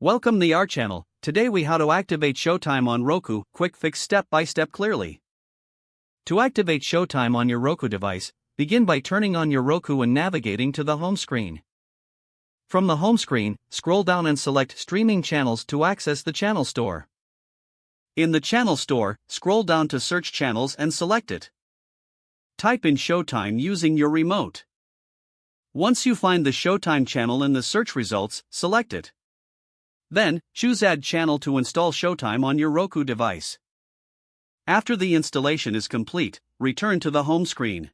Welcome to our channel. Today we how to activate Showtime on Roku, quick fix step by step clearly. To activate Showtime on your Roku device, begin by turning on your Roku and navigating to the home screen. From the home screen, scroll down and select Streaming Channels to access the channel store. In the channel store, scroll down to Search Channels and select it. Type in Showtime using your remote. Once you find the Showtime channel in the search results, select it. Then, choose Add Channel to install Showtime on your Roku device. After the installation is complete, return to the home screen.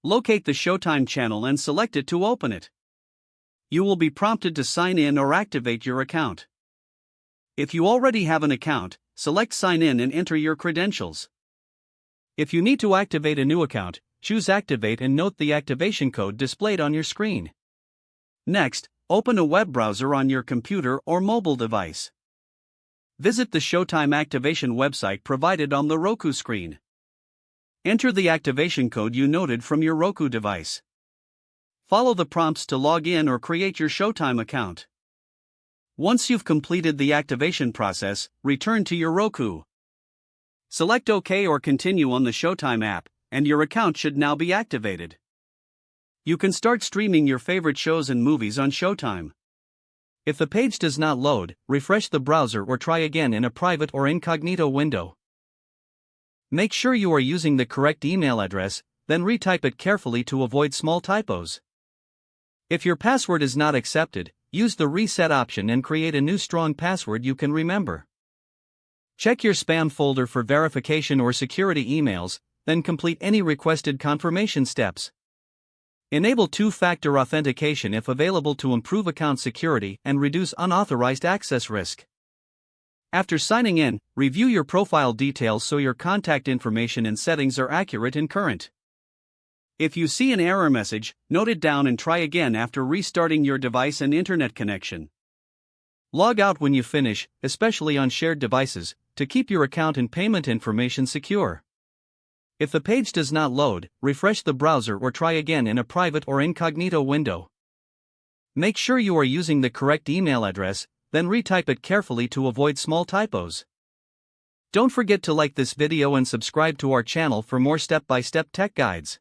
Locate the Showtime channel and select it to open it. You will be prompted to sign in or activate your account. If you already have an account, select Sign In and enter your credentials. If you need to activate a new account, choose Activate and note the activation code displayed on your screen. Next, open a web browser on your computer or mobile device. Visit the Showtime activation website provided on the Roku screen. Enter the activation code you noted from your Roku device. Follow the prompts to log in or create your Showtime account. Once you've completed the activation process, return to your Roku. Select OK or Continue on the Showtime app, and your account should now be activated. You can start streaming your favorite shows and movies on Showtime. If the page does not load, refresh the browser or try again in a private or incognito window. Make sure you are using the correct email address, then retype it carefully to avoid small typos. If your password is not accepted, use the reset option and create a new strong password you can remember. Check your spam folder for verification or security emails, then complete any requested confirmation steps. Enable two-factor authentication if available to improve account security and reduce unauthorized access risk. After signing in, review your profile details so your contact information and settings are accurate and current. If you see an error message, note it down and try again after restarting your device and internet connection. Log out when you finish, especially on shared devices, to keep your account and payment information secure. If the page does not load, refresh the browser or try again in a private or incognito window. Make sure you are using the correct email address, then retype it carefully to avoid small typos. Don't forget to like this video and subscribe to our channel for more step-by-step tech guides.